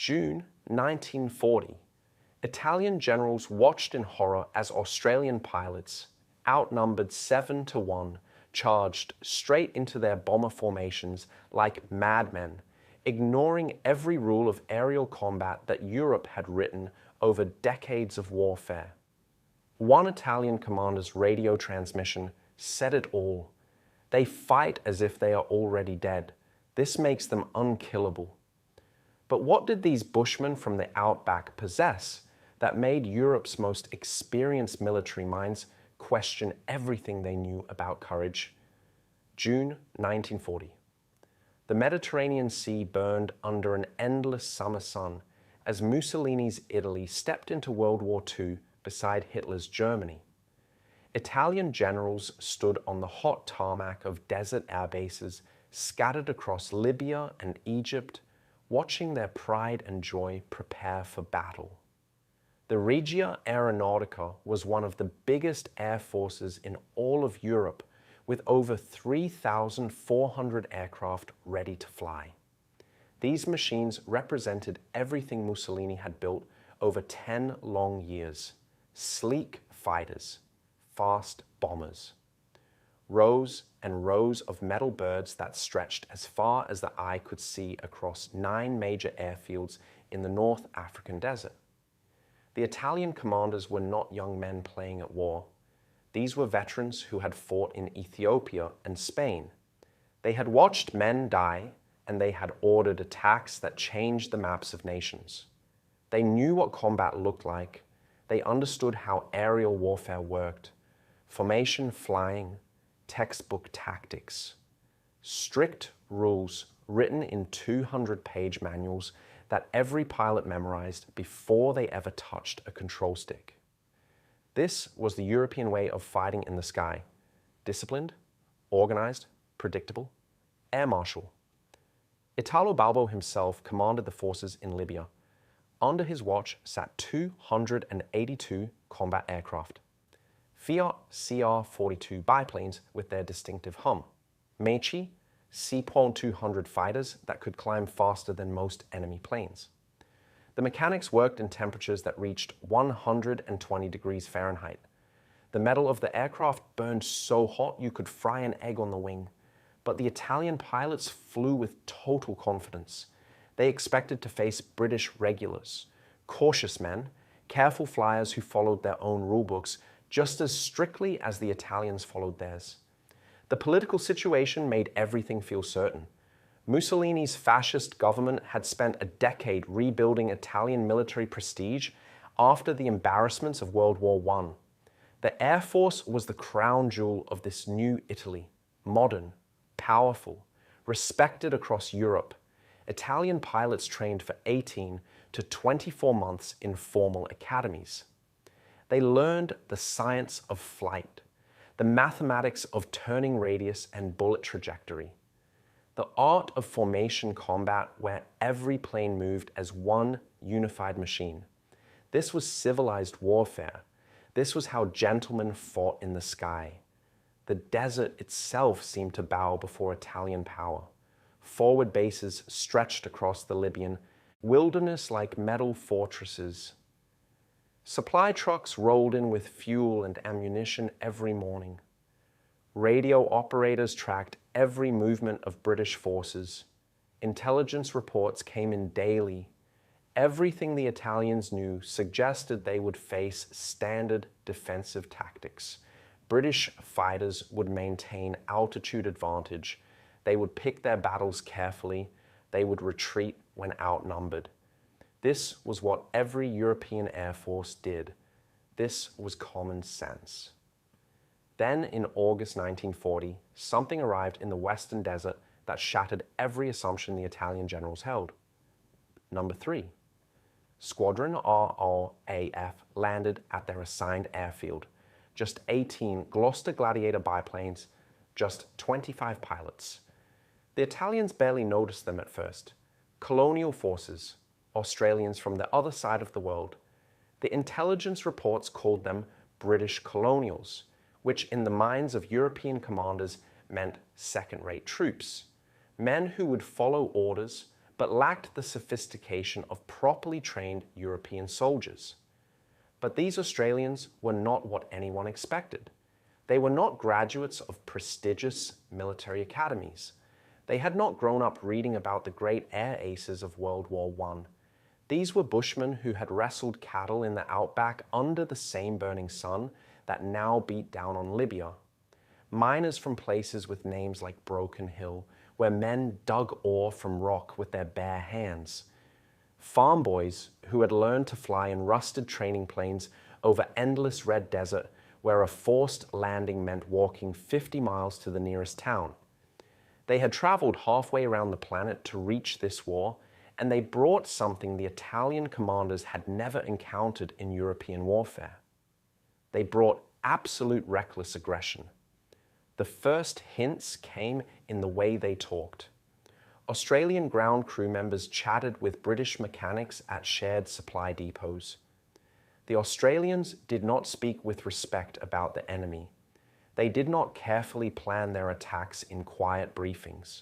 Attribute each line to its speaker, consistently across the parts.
Speaker 1: June 1940, Italian generals watched in horror as Australian pilots, outnumbered 7-1, charged straight into their bomber formations like madmen, ignoring every rule of aerial combat that Europe had written over decades of warfare. One Italian commander's radio transmission said it all. They fight as if they are already dead. This makes them unkillable. But what did these bushmen from the outback possess that made Europe's most experienced military minds question everything they knew about courage? June 1940. The Mediterranean Sea burned under an endless summer sun as Mussolini's Italy stepped into World War II beside Hitler's Germany. Italian generals stood on the hot tarmac of desert air bases scattered across Libya and Egypt, watching their pride and joy prepare for battle. The Regia Aeronautica was one of the biggest air forces in all of Europe, with over 3,400 aircraft ready to fly. These machines represented everything Mussolini had built over 10 long years: sleek fighters, fast bombers, rows and rows of metal birds that stretched as far as the eye could see across 9 major airfields in the North African desert. The Italian commanders were not young men playing at war. These were veterans who had fought in Ethiopia and Spain. They had watched men die, and they had ordered attacks that changed the maps of nations. They knew what combat looked like. They understood how aerial warfare worked. Formation flying, textbook tactics. Strict rules written in 200-page manuals that every pilot memorized before they ever touched a control stick. This was the European way of fighting in the sky: disciplined, organized, predictable, air martial. Italo Balbo himself commanded the forces in Libya. Under his watch sat 282 combat aircraft. Fiat CR-42 biplanes with their distinctive hum. Meiji C-200 fighters that could climb faster than most enemy planes. The mechanics worked in temperatures that reached 120 degrees Fahrenheit. The metal of the aircraft burned so hot you could fry an egg on the wing. But the Italian pilots flew with total confidence. They expected to face British regulars, cautious men, careful flyers who followed their own rulebooks just as strictly as the Italians followed theirs. The political situation made everything feel certain. Mussolini's fascist government had spent a decade rebuilding Italian military prestige after the embarrassments of World War I. The Air Force was the crown jewel of this new Italy, modern, powerful, respected across Europe. Italian pilots trained for 18 to 24 months in formal academies. They learned the science of flight, the mathematics of turning radius and bullet trajectory, the art of formation combat where every plane moved as one unified machine. This was civilized warfare. This was how gentlemen fought in the sky. The desert itself seemed to bow before Italian power. Forward bases stretched across the Libyan wilderness like metal fortresses. Supply trucks rolled in with fuel and ammunition every morning. Radio operators tracked every movement of British forces. Intelligence reports came in daily. Everything the Italians knew suggested they would face standard defensive tactics. British fighters would maintain altitude advantage. They would pick their battles carefully. They would retreat when outnumbered. This was what every European Air Force did. This was common sense. Then, in August 1940, something arrived in the Western Desert that shattered every assumption the Italian generals held. Number 3. Squadron RRAF landed at their assigned airfield. Just 18 Gloucester Gladiator biplanes, just 25 pilots. The Italians barely noticed them at first. Colonial forces, Australians from the other side of the world. The intelligence reports called them British colonials, which in the minds of European commanders meant second-rate troops, men who would follow orders but lacked the sophistication of properly trained European soldiers. But these Australians were not what anyone expected. They were not graduates of prestigious military academies. They had not grown up reading about the great air aces of World War I. These were bushmen who had wrestled cattle in the outback under the same burning sun that now beat down on Libya. Miners from places with names like Broken Hill, where men dug ore from rock with their bare hands. Farm boys who had learned to fly in rusted training planes over endless red desert where a forced landing meant walking 50 miles to the nearest town. They had traveled halfway around the planet to reach this war, and they brought something the Italian commanders had never encountered in European warfare. They brought absolute reckless aggression. The first hints came in the way they talked. Australian ground crew members chatted with British mechanics at shared supply depots. The Australians did not speak with respect about the enemy. They did not carefully plan their attacks in quiet briefings.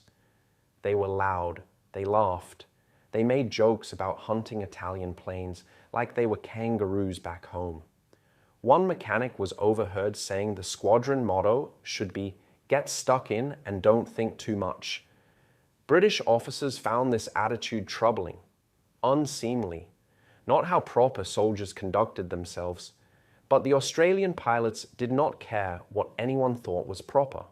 Speaker 1: They were loud, they laughed, they made jokes about hunting Italian planes like they were kangaroos back home. One mechanic was overheard saying the squadron motto should be, "Get stuck in and don't think too much." British officers found this attitude troubling, unseemly, not how proper soldiers conducted themselves, but the Australian pilots did not care what anyone thought was proper.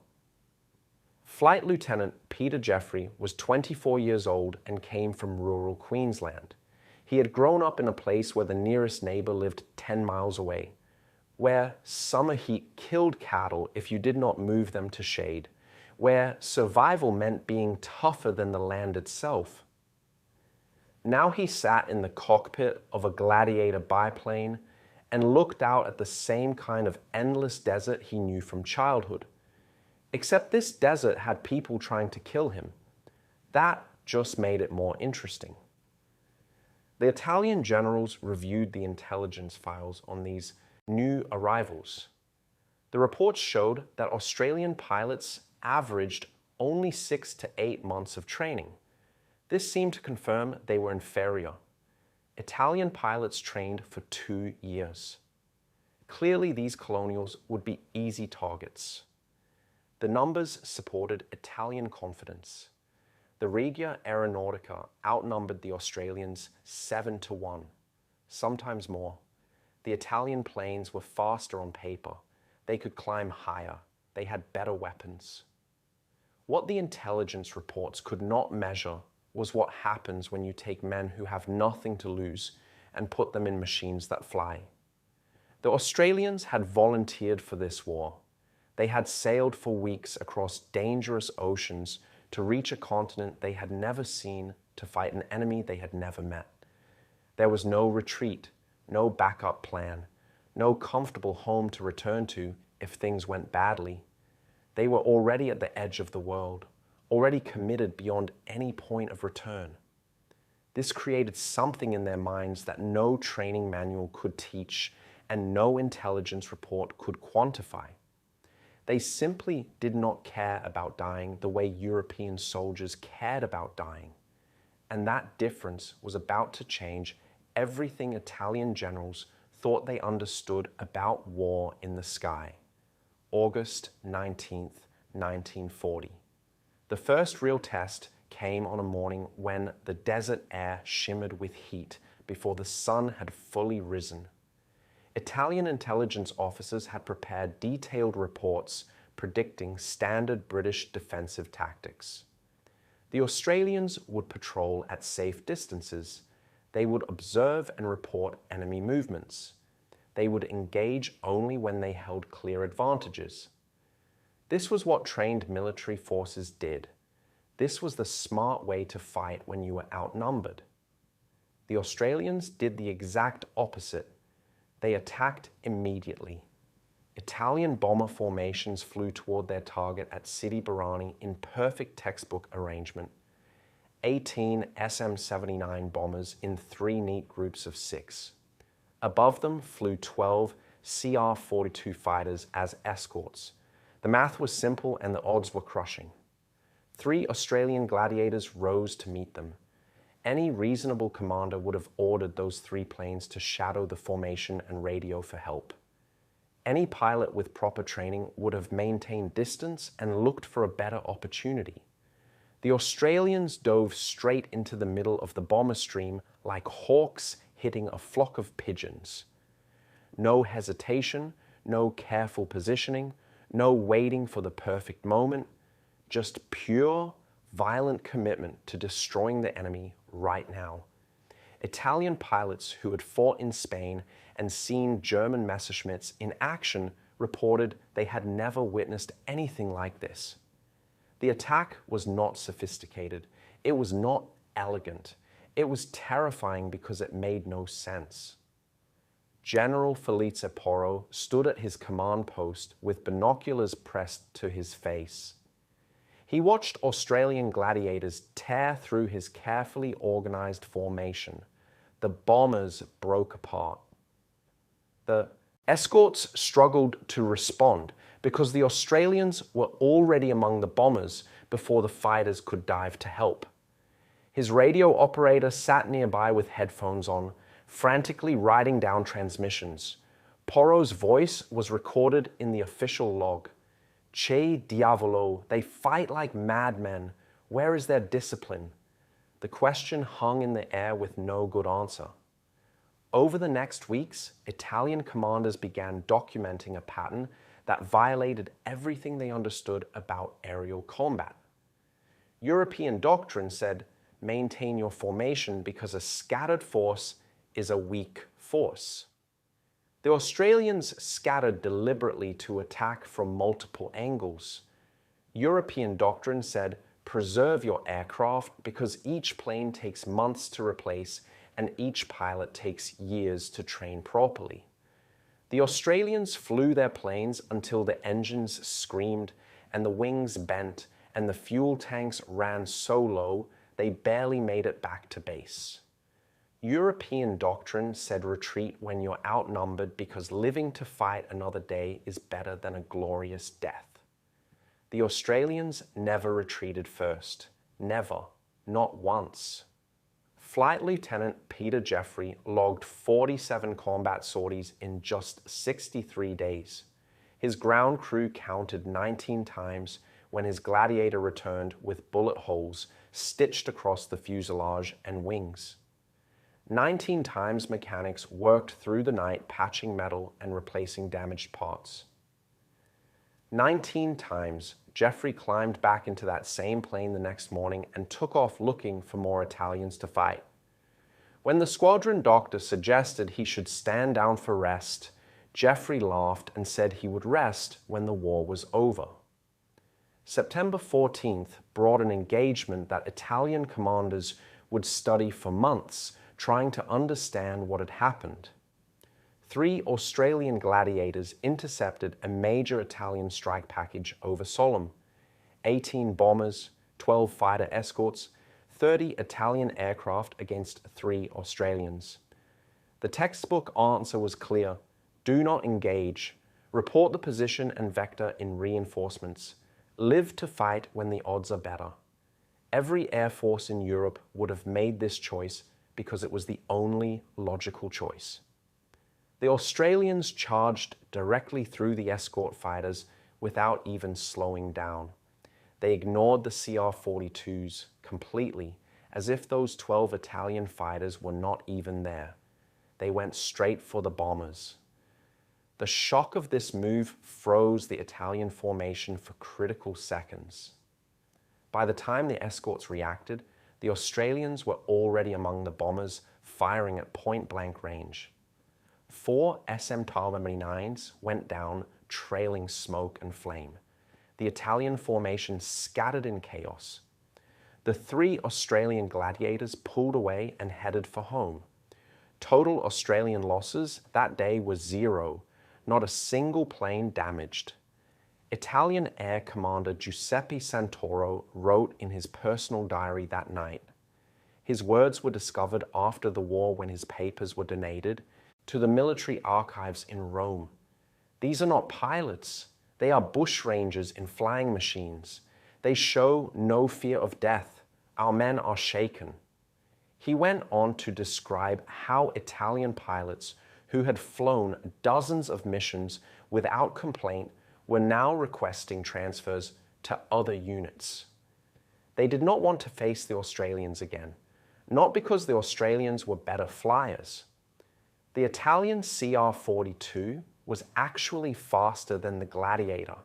Speaker 1: Flight Lieutenant Peter Jeffrey was 24 years old and came from rural Queensland. He had grown up in a place where the nearest neighbor lived 10 miles away, where summer heat killed cattle if you did not move them to shade, where survival meant being tougher than the land itself. Now he sat in the cockpit of a Gladiator biplane and looked out at the same kind of endless desert he knew from childhood. Except this desert had people trying to kill him. That just made it more interesting. The Italian generals reviewed the intelligence files on these new arrivals. The reports showed that Australian pilots averaged only 6 to 8 months of training. This seemed to confirm they were inferior. Italian pilots trained for 2 years. Clearly, these colonials would be easy targets. The numbers supported Italian confidence. The Regia Aeronautica outnumbered the Australians 7 to 1, sometimes more. The Italian planes were faster on paper. They could climb higher. They had better weapons. What the intelligence reports could not measure was what happens when you take men who have nothing to lose and put them in machines that fly. The Australians had volunteered for this war. They had sailed for weeks across dangerous oceans to reach a continent they had never seen, to fight an enemy they had never met. There was no retreat, no backup plan, no comfortable home to return to if things went badly. They were already at the edge of the world, already committed beyond any point of return. This created something in their minds that no training manual could teach and no intelligence report could quantify. They simply did not care about dying the way European soldiers cared about dying. And that difference was about to change everything Italian generals thought they understood about war in the sky. August 19th, 1940. The first real test came on a morning when the desert air shimmered with heat before the sun had fully risen. Italian intelligence officers had prepared detailed reports predicting standard British defensive tactics. The Australians would patrol at safe distances. They would observe and report enemy movements. They would engage only when they held clear advantages. This was what trained military forces did. This was the smart way to fight when you were outnumbered. The Australians did the exact opposite. They attacked immediately. Italian bomber formations flew toward their target at Sidi Barrani in perfect textbook arrangement. 18 SM-79 bombers in 3 neat groups of 6. Above them flew 12 CR-42 fighters as escorts. The math was simple and the odds were crushing. 3 Australian Gladiators rose to meet them. Any reasonable commander would have ordered those 3 planes to shadow the formation and radio for help. Any pilot with proper training would have maintained distance and looked for a better opportunity. The Australians dove straight into the middle of the bomber stream like hawks hitting a flock of pigeons. No hesitation, no careful positioning, no waiting for the perfect moment, just pure, violent commitment to destroying the enemy right now. Italian pilots who had fought in Spain and seen German Messerschmitts in action reported they had never witnessed anything like this. The attack was not sophisticated. It was not elegant. It was terrifying because it made no sense. General Felice Porro stood at his command post with binoculars pressed to his face. He watched Australian gladiators tear through his carefully organized formation. The bombers broke apart. The escorts struggled to respond because the Australians were already among the bombers before the fighters could dive to help. His radio operator sat nearby with headphones on, frantically writing down transmissions. Porro's voice was recorded in the official log. Che diavolo, they fight like madmen. Where is their discipline? The question hung in the air with no good answer. Over the next weeks, Italian commanders began documenting a pattern that violated everything they understood about aerial combat. European doctrine said, maintain your formation because a scattered force is a weak force. The Australians scattered deliberately to attack from multiple angles. European doctrine said, preserve your aircraft because each plane takes months to replace and each pilot takes years to train properly. The Australians flew their planes until the engines screamed and the wings bent and the fuel tanks ran so low they barely made it back to base. European doctrine said retreat when you're outnumbered because living to fight another day is better than a glorious death. The Australians never retreated first. Never. Not once. Flight Lieutenant Peter Jeffrey logged 47 combat sorties in just 63 days. His ground crew counted 19 times when his Gladiator returned with bullet holes stitched across the fuselage and wings. 19 times mechanics worked through the night patching metal and replacing damaged parts. 19 times, Jeffrey climbed back into that same plane the next morning and took off looking for more Italians to fight. When the squadron doctor suggested he should stand down for rest, Jeffrey laughed and said he would rest when the war was over. September 14th brought an engagement that Italian commanders would study for months, trying to understand what had happened. 3 Australian Gladiators intercepted a major Italian strike package over Sollum. 18 bombers, 12 fighter escorts, 30 Italian aircraft against 3 Australians. The textbook answer was clear. Do not engage. Report the position and vector in reinforcements. Live to fight when the odds are better. Every air force in Europe would have made this choice because it was the only logical choice. The Australians charged directly through the escort fighters without even slowing down. They ignored the CR-42s completely, as if those 12 Italian fighters were not even there. They went straight for the bombers. The shock of this move froze the Italian formation for critical seconds. By the time the escorts reacted, the Australians were already among the bombers, firing at point-blank range. 4 SM-29s went down, trailing smoke and flame. The Italian formation scattered in chaos. The 3 Australian Gladiators pulled away and headed for home. Total Australian losses that day was 0, not a single plane damaged. Italian Air Commander Giuseppe Santoro wrote in his personal diary that night. His words were discovered after the war when his papers were donated to the military archives in Rome. These are not pilots. They are bushrangers in flying machines. They show no fear of death. Our men are shaken. He went on to describe how Italian pilots who had flown dozens of missions without complaint were now requesting transfers to other units. They did not want to face the Australians again, not because the Australians were better flyers. The Italian CR-42 was actually faster than the Gladiator.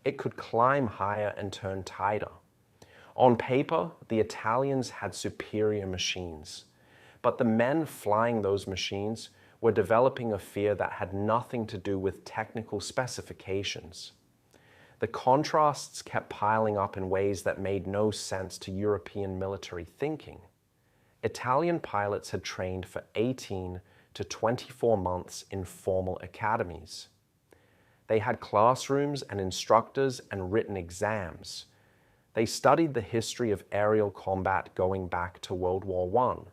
Speaker 1: It could climb higher and turn tighter. On paper, the Italians had superior machines, but the men flying those machines were developing a fear that had nothing to do with technical specifications. The contrasts kept piling up in ways that made no sense to European military thinking. Italian pilots had trained for 18 to 24 months in formal academies. They had classrooms and instructors and written exams. They studied the history of aerial combat going back to World War I.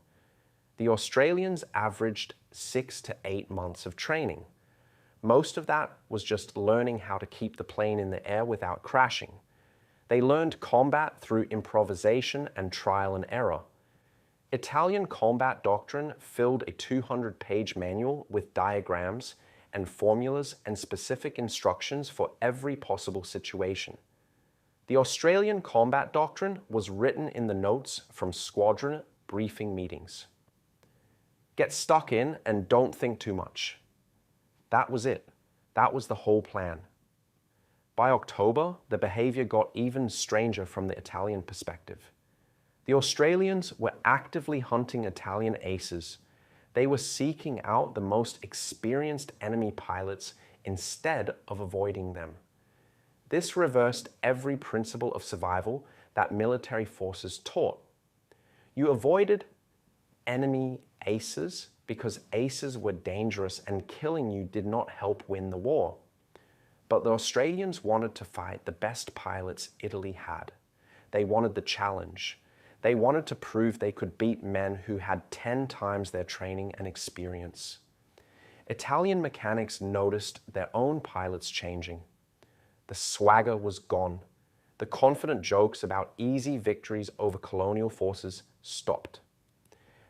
Speaker 1: The Australians averaged 6 to 8 months of training. Most of that was just learning how to keep the plane in the air without crashing. They learned combat through improvisation and trial and error. Italian combat doctrine filled a 200-page manual with diagrams and formulas and specific instructions for every possible situation. The Australian combat doctrine was written in the notes from squadron briefing meetings. Get stuck in and don't think too much. That was it. That was the whole plan. By October, the behavior got even stranger from the Italian perspective. The Australians were actively hunting Italian aces. They were seeking out the most experienced enemy pilots instead of avoiding them. This reversed every principle of survival that military forces taught. You avoided enemy aces because aces were dangerous and killing you did not help win the war. But the Australians wanted to fight the best pilots Italy had. They wanted the challenge. They wanted to prove they could beat men who had 10 times their training and experience. Italian mechanics noticed their own pilots changing. The swagger was gone. The confident jokes about easy victories over colonial forces stopped.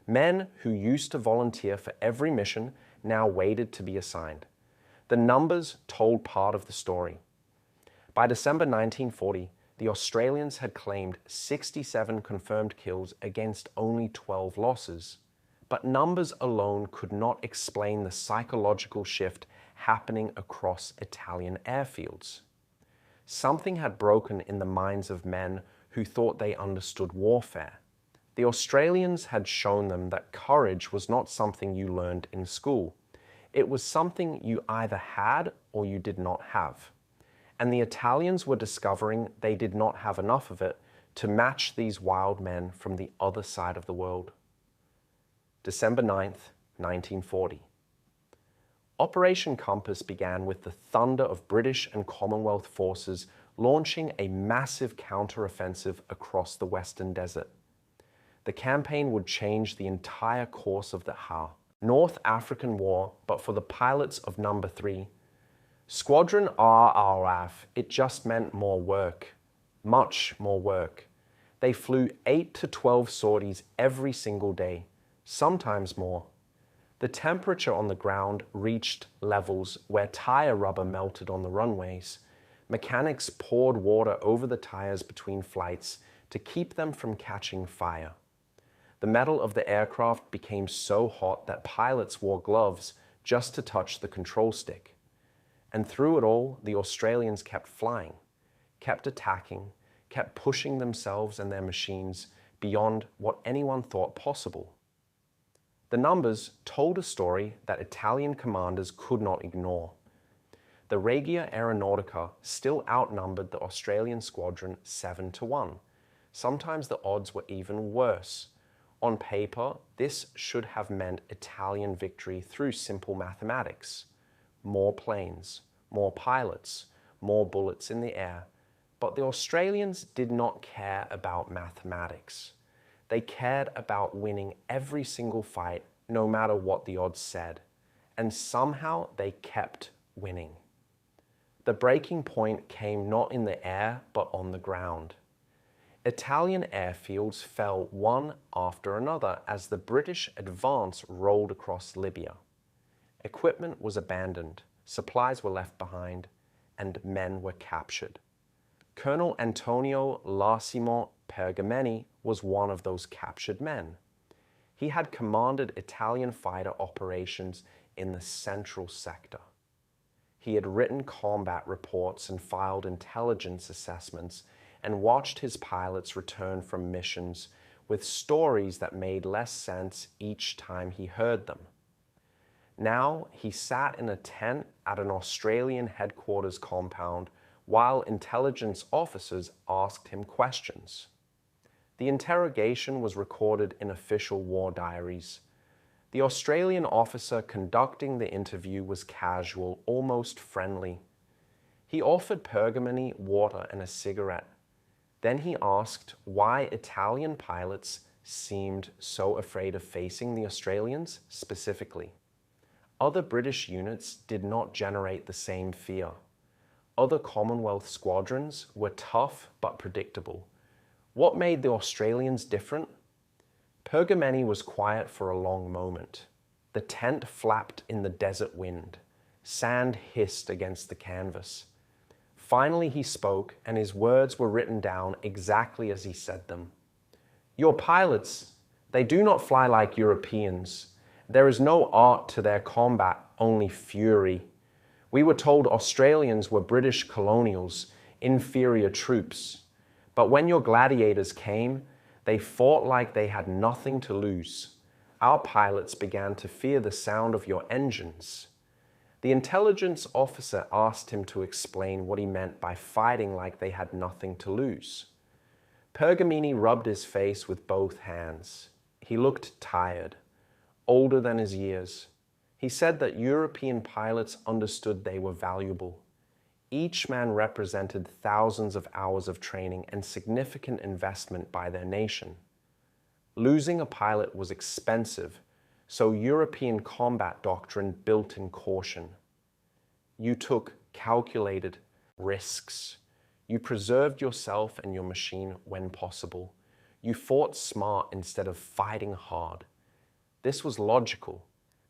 Speaker 1: Men who used to volunteer for every mission now waited to be assigned. The numbers told part of the story. By December 1940, the Australians had claimed 67 confirmed kills against only 12 losses. But numbers alone could not explain the psychological shift happening across Italian airfields. Something had broken in the minds of men who thought they understood warfare. The Australians had shown them that courage was not something you learned in school. It was something you either had or you did not have. And the Italians were discovering they did not have enough of it to match these wild men from the other side of the world. December 9th, 1940. Operation Compass began with the thunder of British and Commonwealth forces launching a massive counter-offensive across the Western Desert. The campaign would change the entire course of the North African War, but for the pilots of Number 3. Squadron RRF, it just meant more work. Much more work. They flew 8 to 12 sorties every single day, sometimes more. The temperature on the ground reached levels where tire rubber melted on the runways. Mechanics poured water over the tires between flights to keep them from catching fire. The metal of the aircraft became so hot that pilots wore gloves just to touch the control stick. And through it all, the Australians kept flying, kept attacking, kept pushing themselves and their machines beyond what anyone thought possible. The numbers told a story that Italian commanders could not ignore. The Regia Aeronautica still outnumbered the Australian squadron 7 to 1. Sometimes the odds were even worse. On paper, this should have meant Italian victory through simple mathematics. More planes, more pilots, more bullets in the air. But the Australians did not care about mathematics. They cared about winning every single fight, no matter what the odds said. And somehow they kept winning. The breaking point came not in the air, but on the ground. Italian airfields fell one after another as the British advance rolled across Libya. Equipment was abandoned, supplies were left behind, and men were captured. Colonel Antonio Larsimo Pergameni was one of those captured men. He had commanded Italian fighter operations in the central sector. He had written combat reports and filed intelligence assessments and watched his pilots return from missions with stories that made less sense each time he heard them. Now he sat in a tent at an Australian headquarters compound while intelligence officers asked him questions. The interrogation was recorded in official war diaries. The Australian officer conducting the interview was casual, almost friendly. He offered Pergameni water and a cigarette. Then he asked why Italian pilots seemed so afraid of facing the Australians specifically. Other British units did not generate the same fear. Other Commonwealth squadrons were tough but predictable. What made the Australians different? Pergameni was quiet for a long moment. The tent flapped in the desert wind. Sand hissed against the canvas. Finally he spoke, and his words were written down exactly as he said them. "Your pilots, they do not fly like Europeans. There is no art to their combat, only fury. We were told Australians were British colonials, inferior troops. But when your gladiators came, they fought like they had nothing to lose. Our pilots began to fear the sound of your engines." The intelligence officer asked him to explain what he meant by fighting like they had nothing to lose. Pergameni rubbed his face with both hands. He looked tired, older than his years. He said that European pilots understood they were valuable. Each man represented thousands of hours of training and significant investment by their nation. Losing a pilot was expensive, so European combat doctrine built in caution. You took calculated risks. You preserved yourself and your machine when possible. You fought smart instead of fighting hard. This was logical.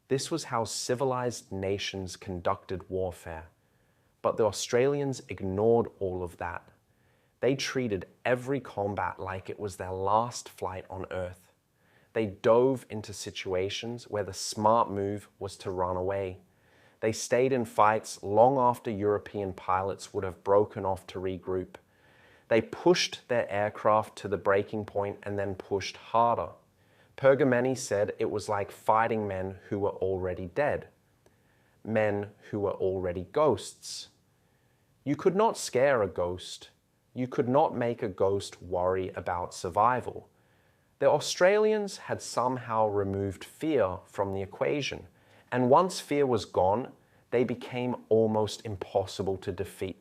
Speaker 1: This was how civilized nations conducted warfare. But the Australians ignored all of that. They treated every combat like it was their last flight on Earth. They dove into situations where the smart move was to run away. They stayed in fights long after European pilots would have broken off to regroup. They pushed their aircraft to the breaking point and then pushed harder. Pergameni said it was like fighting men who were already dead, men who were already ghosts. You could not scare a ghost. You could not make a ghost worry about survival. The Australians had somehow removed fear from the equation, and once fear was gone, they became almost impossible to defeat.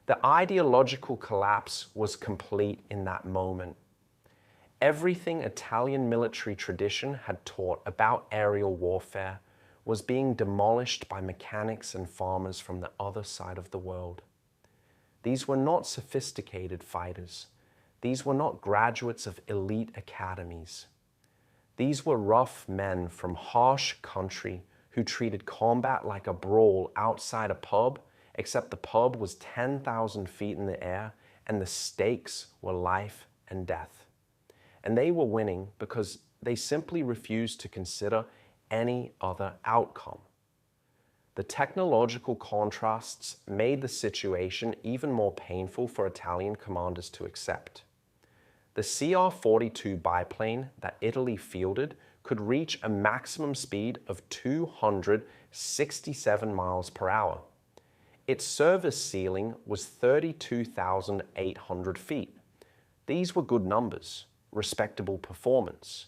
Speaker 1: The ideological collapse was complete in that moment. Everything Italian military tradition had taught about aerial warfare was being demolished by mechanics and farmers from the other side of the world. These were not sophisticated fighters. These were not graduates of elite academies. These were rough men from harsh country who treated combat like a brawl outside a pub, except the pub was 10,000 feet in the air and the stakes were life and death. And they were winning because they simply refused to consider any other outcome. The technological contrasts made the situation even more painful for Italian commanders to accept. The CR-42 biplane that Italy fielded could reach a maximum speed of 267 miles per hour. Its service ceiling was 32,800 feet. These were good numbers, respectable performance.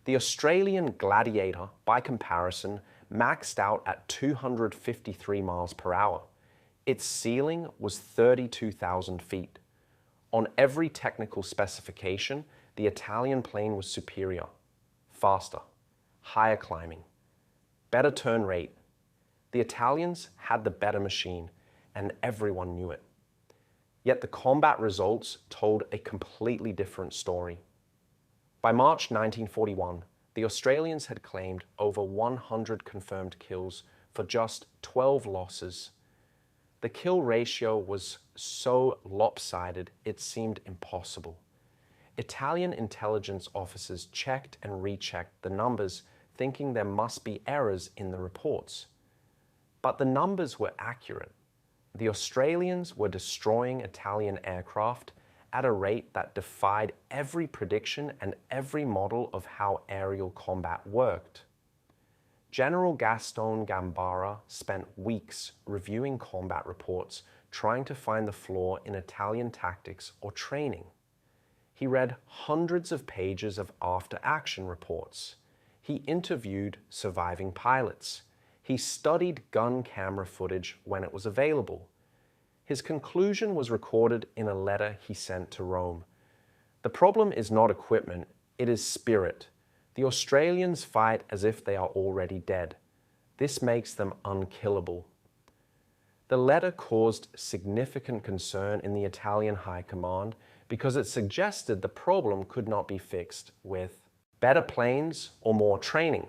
Speaker 1: The Australian Gladiator, by comparison, maxed out at 253 miles per hour. Its ceiling was 32,000 feet. On every technical specification, the Italian plane was superior, faster, higher climbing, better turn rate. The Italians had the better machine, and everyone knew it. Yet the combat results told a completely different story. By March 1941, the Australians had claimed over 100 confirmed kills for just 12 losses. The kill ratio was so lopsided it seemed impossible. Italian intelligence officers checked and rechecked the numbers, thinking there must be errors in the reports. But the numbers were accurate. The Australians were destroying Italian aircraft at a rate that defied every prediction and every model of how aerial combat worked. General Gaston Gambara spent weeks reviewing combat reports, trying to find the flaw in Italian tactics or training. He read hundreds of pages of after-action reports. He interviewed surviving pilots. He studied gun camera footage when it was available. His conclusion was recorded in a letter he sent to Rome. The problem is not equipment, it is spirit. The Australians fight as if they are already dead. This makes them unkillable. The letter caused significant concern in the Italian High Command because it suggested the problem could not be fixed with better planes or more training.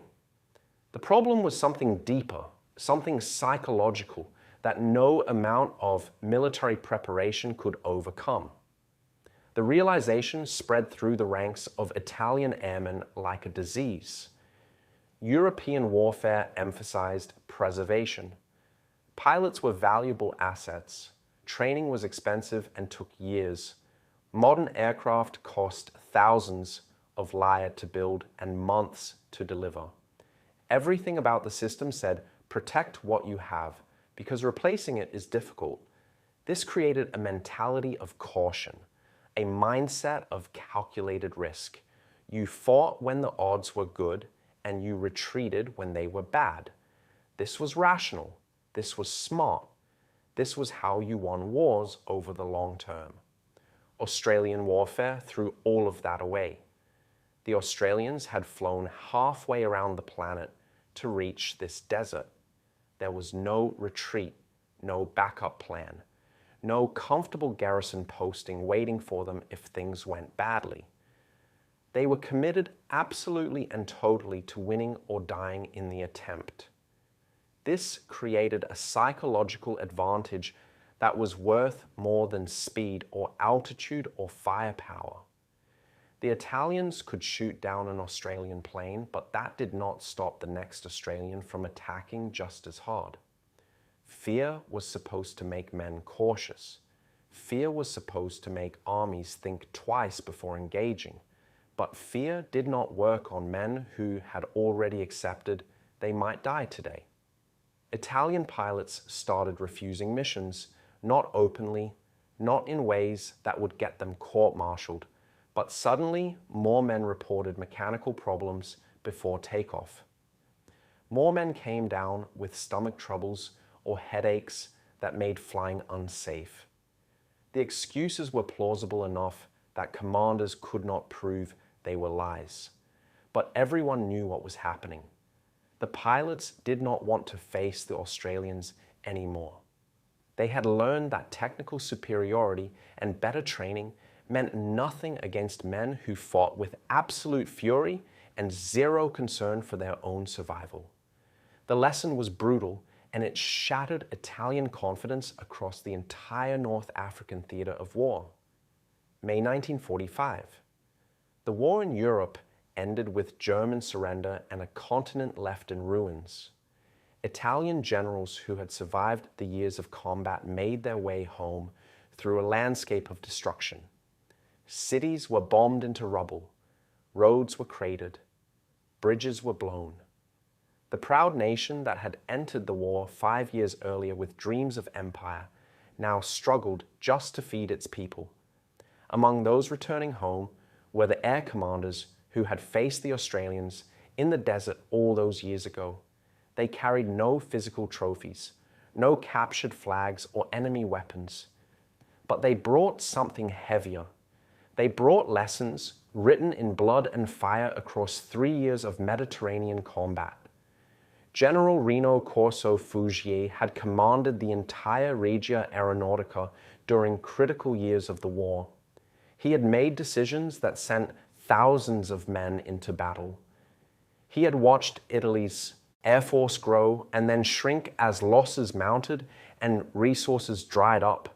Speaker 1: The problem was something deeper, something psychological that no amount of military preparation could overcome. The realization spread through the ranks of Italian airmen like a disease. European warfare emphasized preservation. Pilots were valuable assets. Training was expensive and took years. Modern aircraft cost thousands of lire to build and months to deliver. Everything about the system said, protect what you have, because replacing it is difficult. This created a mentality of caution, a mindset of calculated risk. You fought when the odds were good, and you retreated when they were bad. This was rational. This was smart. This was how you won wars over the long term. Australian warfare threw all of that away. The Australians had flown halfway around the planet to reach this desert. There was no retreat, no backup plan, no comfortable garrison posting waiting for them if things went badly. They were committed absolutely and totally to winning or dying in the attempt. This created a psychological advantage that was worth more than speed or altitude or firepower. The Italians could shoot down an Australian plane, but that did not stop the next Australian from attacking just as hard. Fear was supposed to make men cautious. Fear was supposed to make armies think twice before engaging. But fear did not work on men who had already accepted they might die today. Italian pilots started refusing missions, not openly, not in ways that would get them court-martialed, but suddenly more men reported mechanical problems before takeoff. More men came down with stomach troubles or headaches that made flying unsafe. The excuses were plausible enough that commanders could not prove they were lies. But everyone knew what was happening. The pilots did not want to face the Australians anymore. They had learned that technical superiority and better training meant nothing against men who fought with absolute fury and zero concern for their own survival. The lesson was brutal, and it shattered Italian confidence across the entire North African theater of war. May 1945. The war in Europe ended with German surrender and a continent left in ruins. Italian generals who had survived the years of combat made their way home through a landscape of destruction. Cities were bombed into rubble, roads were cratered, bridges were blown. The proud nation that had entered the war 5 years earlier with dreams of empire now struggled just to feed its people. Among those returning home were the air commanders who had faced the Australians in the desert all those years ago. They carried no physical trophies, no captured flags or enemy weapons, but they brought something heavier. They brought lessons written in blood and fire across 3 years of Mediterranean combat. General Rino Corso Fuggier had commanded the entire Regia Aeronautica during critical years of the war. He had made decisions that sent thousands of men into battle. He had watched Italy's air force grow and then shrink as losses mounted and resources dried up.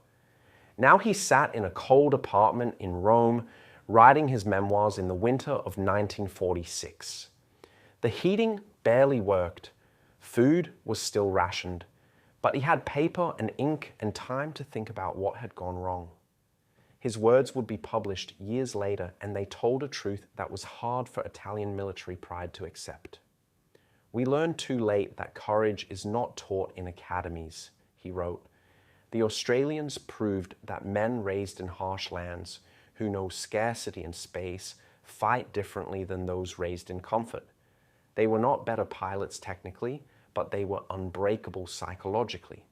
Speaker 1: Now he sat in a cold apartment in Rome, writing his memoirs in the winter of 1946. The heating barely worked. Food was still rationed, but he had paper and ink and time to think about what had gone wrong. His words would be published years later, and they told a truth that was hard for Italian military pride to accept. "We learned too late that courage is not taught in academies," he wrote. "The Australians proved that men raised in harsh lands, who know scarcity and space, fight differently than those raised in comfort. They were not better pilots technically, but they were unbreakable psychologically."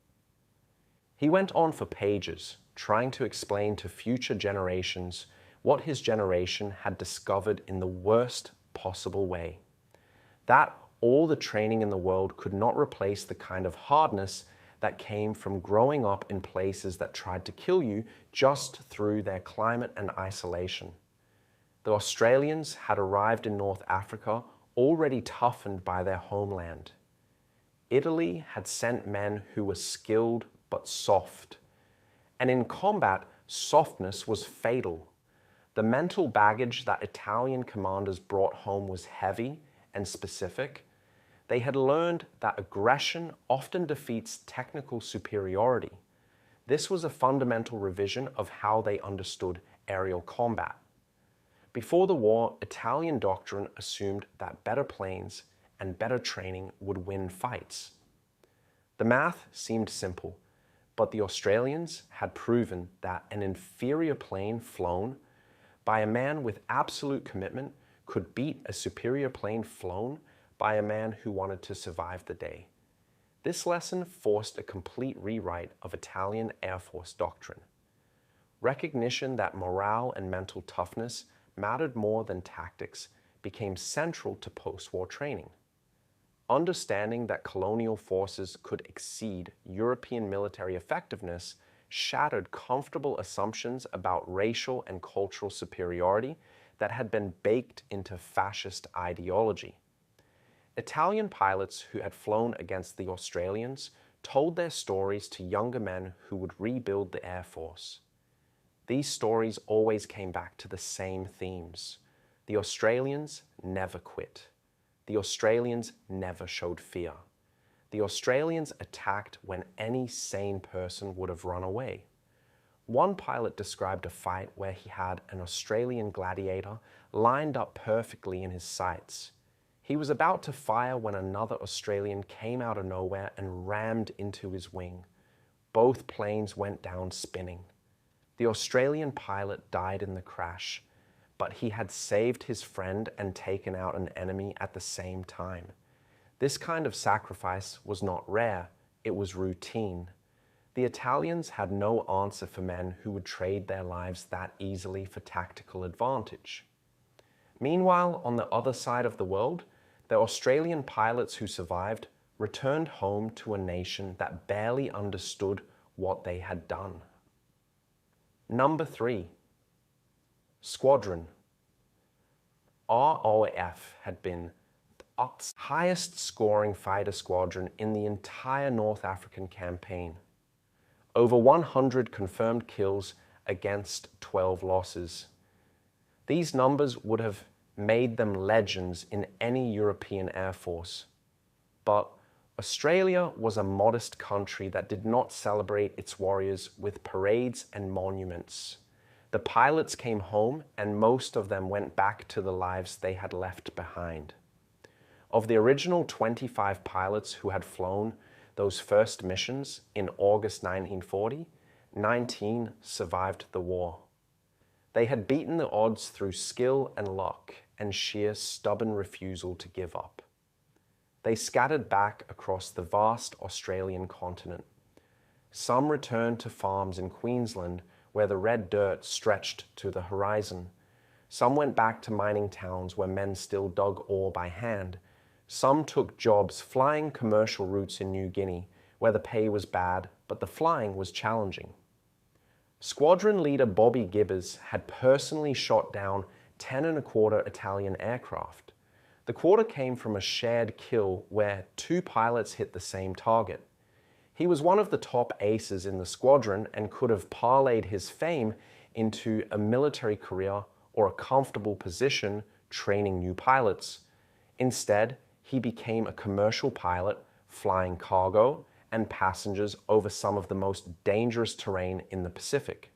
Speaker 1: He went on for pages, trying to explain to future generations what his generation had discovered in the worst possible way. That all the training in the world could not replace the kind of hardness that came from growing up in places that tried to kill you just through their climate and isolation. The Australians had arrived in North Africa already toughened by their homeland. Italy had sent men who were skilled but soft. And in combat, softness was fatal. The mental baggage that Italian commanders brought home was heavy and specific. They had learned that aggression often defeats technical superiority. This was a fundamental revision of how they understood aerial combat. Before the war, Italian doctrine assumed that better planes and better training would win fights. The math seemed simple, but the Australians had proven that an inferior plane flown by a man with absolute commitment could beat a superior plane flown by a man who wanted to survive the day. This lesson forced a complete rewrite of Italian Air Force doctrine. Recognition that morale and mental toughness mattered more than tactics became central to post-war training. Understanding that colonial forces could exceed European military effectiveness shattered comfortable assumptions about racial and cultural superiority that had been baked into fascist ideology. Italian pilots who had flown against the Australians told their stories to younger men who would rebuild the Air Force. These stories always came back to the same themes. The Australians never quit. The Australians never showed fear. The Australians attacked when any sane person would have run away. One pilot described a fight where he had an Australian gladiator lined up perfectly in his sights. He was about to fire when another Australian came out of nowhere and rammed into his wing. Both planes went down spinning. The Australian pilot died in the crash, but he had saved his friend and taken out an enemy at the same time. This kind of sacrifice was not rare, it was routine. The Italians had no answer for men who would trade their lives that easily for tactical advantage. Meanwhile, on the other side of the world, the Australian pilots who survived returned home to a nation that barely understood what they had done. Number 3. Squadron. RAF had been the highest scoring fighter squadron in the entire North African campaign. Over 100 confirmed kills against 12 losses. These numbers would have made them legends in any European air force. But Australia was a modest country that did not celebrate its warriors with parades and monuments. The pilots came home and most of them went back to the lives they had left behind. Of the original 25 pilots who had flown those first missions in August 1940, 19 survived the war. They had beaten the odds through skill and luck and sheer stubborn refusal to give up. They scattered back across the vast Australian continent. Some returned to farms in Queensland where the red dirt stretched to the horizon. Some went back to mining towns where men still dug ore by hand. Some took jobs flying commercial routes in New Guinea, where the pay was bad, but the flying was challenging. Squadron leader Bobby Gibbers had personally shot down 10.25 Italian aircraft. The quarter came from a shared kill where 2 pilots hit the same target. He was one of the top aces in the squadron and could have parlayed his fame into a military career or a comfortable position training new pilots. Instead, he became a commercial pilot flying cargo and passengers over some of the most dangerous terrain in the Pacific.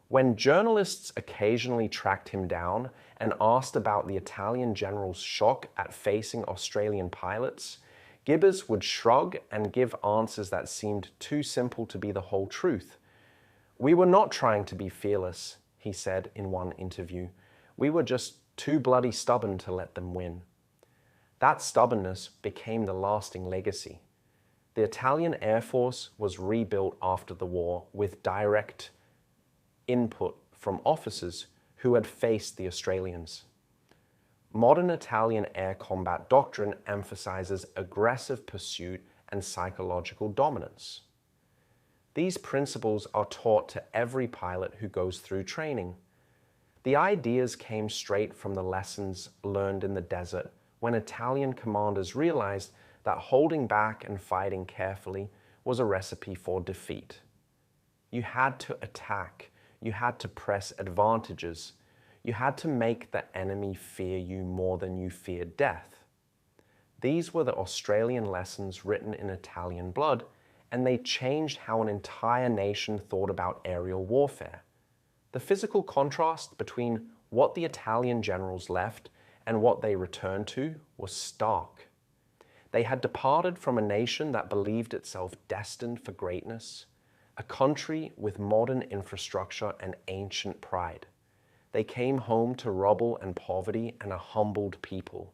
Speaker 1: When journalists occasionally tracked him down and asked about the Italian general's shock at facing Australian pilots, Gibbers would shrug and give answers that seemed too simple to be the whole truth. "We were not trying to be fearless," he said in one interview. "We were just too bloody stubborn to let them win." That stubbornness became the lasting legacy. The Italian Air Force was rebuilt after the war with direct input from officers who had faced the Australians. Modern Italian air combat doctrine emphasizes aggressive pursuit and psychological dominance. These principles are taught to every pilot who goes through training. The ideas came straight from the lessons learned in the desert when Italian commanders realized that holding back and fighting carefully was a recipe for defeat. You had to attack, you had to press advantages, you had to make the enemy fear you more than you feared death. These were the Australian lessons written in Italian blood, and they changed how an entire nation thought about aerial warfare. The physical contrast between what the Italian generals left and what they returned to was stark. They had departed from a nation that believed itself destined for greatness, a country with modern infrastructure and ancient pride. They came home to rubble and poverty and a humbled people.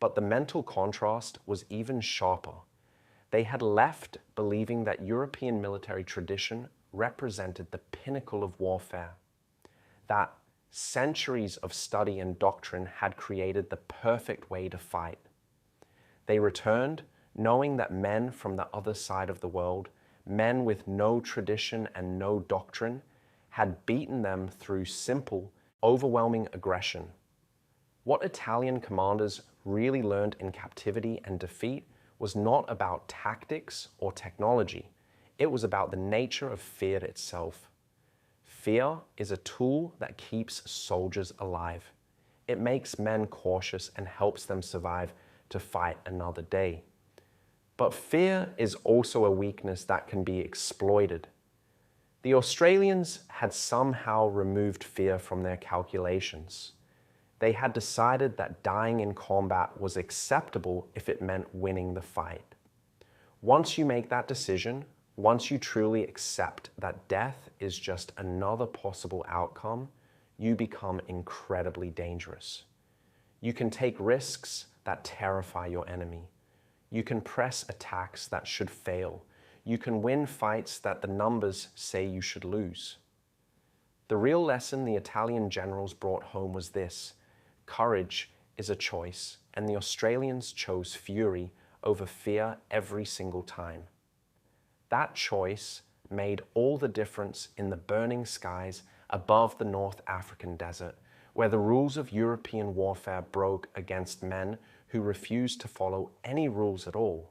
Speaker 1: But the mental contrast was even sharper. They had left believing that European military tradition represented the pinnacle of warfare, that centuries of study and doctrine had created the perfect way to fight. They returned knowing that men from the other side of the world, men with no tradition and no doctrine, had beaten them through simple, overwhelming aggression. What Italian commanders really learned in captivity and defeat was not about tactics or technology. It was about the nature of fear itself. Fear is a tool that keeps soldiers alive. It makes men cautious and helps them survive to fight another day. But fear is also a weakness that can be exploited. The Australians had somehow removed fear from their calculations. They had decided that dying in combat was acceptable if it meant winning the fight. Once you make that decision, once you truly accept that death is just another possible outcome, you become incredibly dangerous. You can take risks that terrify your enemy. You can press attacks that should fail. You can win fights that the numbers say you should lose. The real lesson the Italian generals brought home was this: courage is a choice, and the Australians chose fury over fear every single time. That choice made all the difference in the burning skies above the North African desert, where the rules of European warfare broke against men who refused to follow any rules at all.